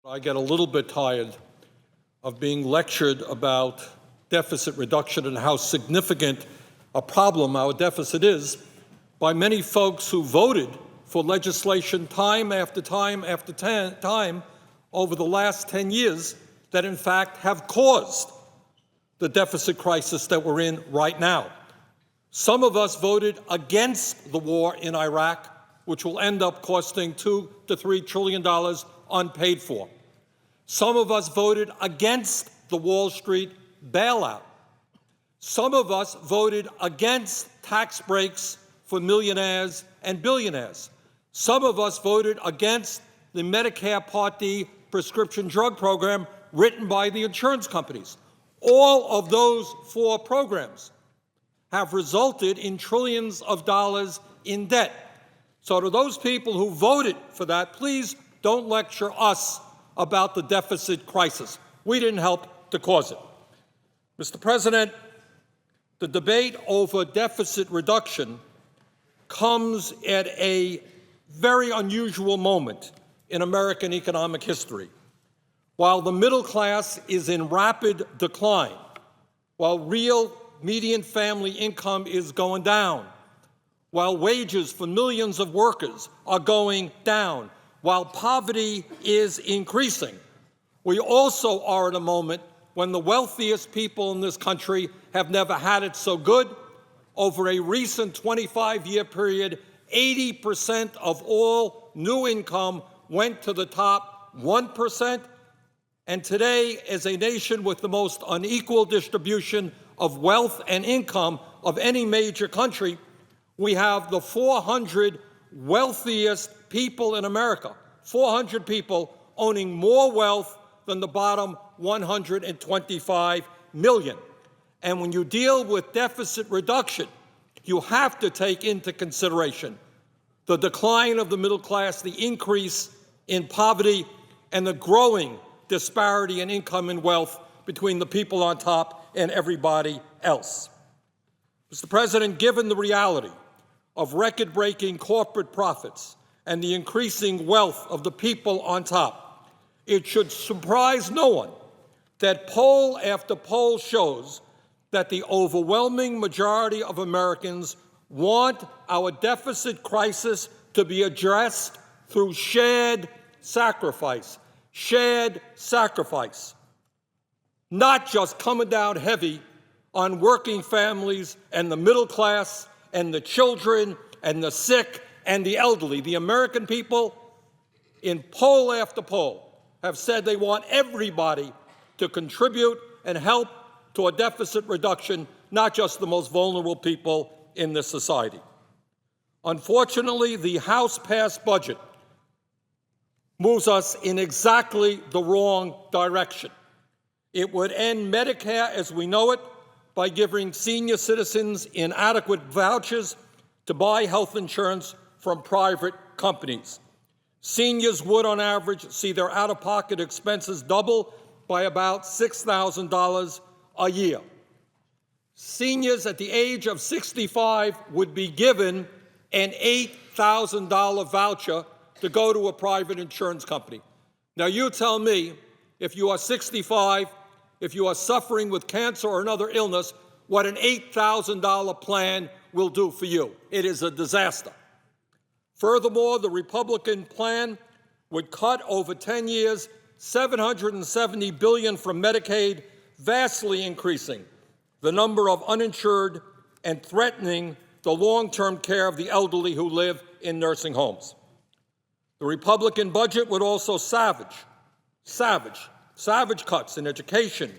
I get a little bit tired of being lectured about deficit reduction and how significant a problem our deficit is by many folks who voted for legislation time after time after time over the last 10 years that in fact have caused the deficit crisis that we're in right now. Some of us voted against the war in Iraq, which will end up costing $2 to $3 trillion unpaid for. Some of us voted against the Wall Street bailout. Some of us voted against tax breaks for millionaires and billionaires. Some of us voted against the Medicare Part D prescription drug program written by the insurance companies. All of those four programs have resulted in trillions of dollars in debt. So to those people who voted for that, please don't lecture us about the deficit crisis. We didn't help to cause it. Mr. President, the debate over deficit reduction comes at a very unusual moment in American economic history. While the middle class is in rapid decline, while real median family income is going down, while wages for millions of workers are going down, while poverty is increasing, we also are at a moment when the wealthiest people in this country have never had it so good. Over a recent 25-year period, 80% of all new income went to the top 1%. And today, as a nation with the most unequal distribution of wealth and income of any major country, we have the 400 wealthiest people in America, 400 people owning more wealth than the bottom 125 million. And when you deal with deficit reduction, you have to take into consideration the decline of the middle class, the increase in poverty, and the growing disparity in income and wealth between the people on top and everybody else. Mr. President, given the reality of record-breaking corporate profits and the increasing wealth of the people on top, it should surprise no one that poll after poll shows that the overwhelming majority of Americans want our deficit crisis to be addressed through shared sacrifice, not just coming down heavy on working families and the middle class and the children and the sick and the elderly. The American people, in poll after poll, have said they want everybody to contribute and help to a deficit reduction, not just the most vulnerable people in this society. Unfortunately, the House-passed budget moves us in exactly the wrong direction. It would end Medicare as we know it by giving senior citizens inadequate vouchers to buy health insurance from private companies. Seniors would, on average, see their out-of-pocket expenses double by about $6,000 a year. Seniors at the age of 65 would be given an $8,000 voucher to go to a private insurance company. Now, you tell me, if you are 65, if you are suffering with cancer or another illness, what an $8,000 plan will do for you. It is a disaster. Furthermore, the Republican plan would cut over 10 years $770 billion from Medicaid, vastly increasing the number of uninsured and threatening the long-term care of the elderly who live in nursing homes. The Republican budget would also savage cuts in education,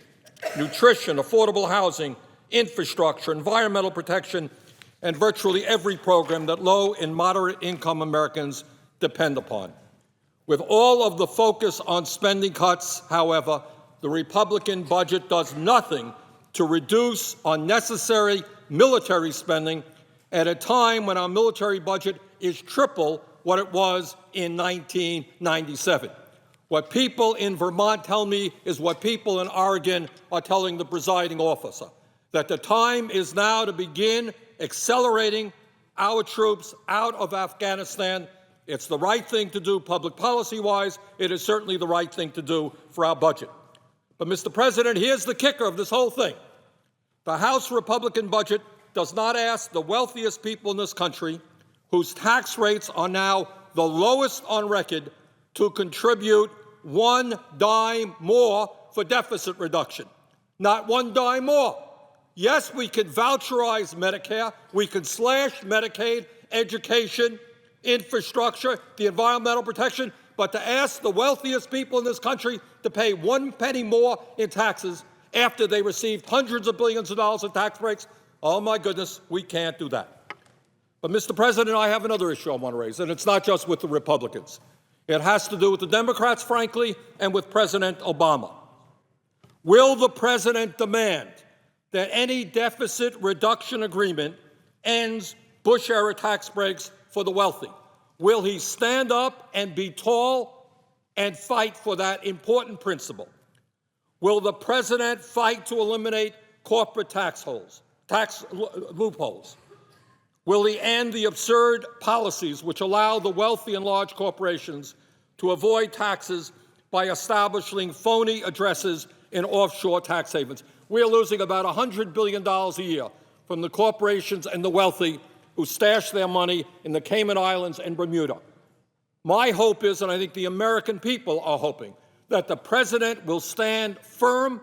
nutrition, affordable housing, infrastructure, environmental protection, and virtually every program that low and moderate income Americans depend upon. With all of the focus on spending cuts, however, the Republican budget does nothing to reduce unnecessary military spending at a time when our military budget is triple what it was in 1997. What people in Vermont tell me is what people in Oregon are telling the presiding officer, that the time is now to begin accelerating our troops out of Afghanistan It's the right thing to do public policy-wise. It is certainly the right thing to do for our budget. But, Mr. President, here's the kicker of this whole thing. The House Republican budget does not ask the wealthiest people in this country, whose tax rates are now the lowest on record, to contribute one dime more for deficit reduction. Not one dime more. Yes, we can voucherize Medicare. We can slash Medicaid, education, infrastructure, the environmental protection. But to ask the wealthiest people in this country to pay 1 penny more in taxes after they received hundreds of billions of dollars in tax breaks, oh my goodness, we can't do that. But, Mr. President, I have another issue I want to raise, and it's not just with the Republicans. It has to do with the Democrats, frankly, and with President Obama. Will the president demand that any deficit reduction agreement ends Bush-era tax breaks for the wealthy? Will he stand up and be tall and fight for that important principle? Will the president fight to eliminate corporate tax loopholes? Will he end the absurd policies which allow the wealthy and large corporations to avoid taxes by establishing phony addresses in offshore tax havens? We are losing about $100 billion a year from the corporations and the wealthy who stash their money in the Cayman Islands and Bermuda. My hope is, and I think the American people are hoping, that the president will stand firm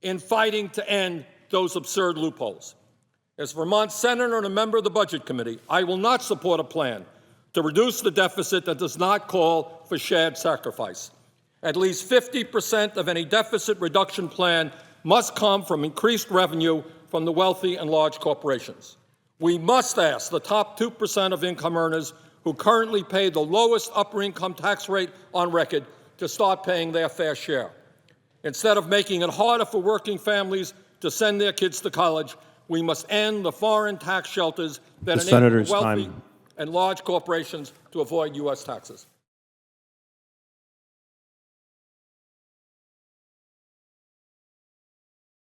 in fighting to end those absurd loopholes. As Vermont senator and a member of the Budget Committee, I will not support a plan to reduce the deficit that does not call for shared sacrifice. At least 50% of any deficit reduction plan must come from increased revenue from the wealthy and large corporations. We must ask the top 2% of income earners who currently pay the lowest upper income tax rate on record to start paying their fair share. Instead of making it harder for working families to send their kids to college, we must end the foreign tax shelters that enable wealthy and large corporations to avoid U.S. taxes.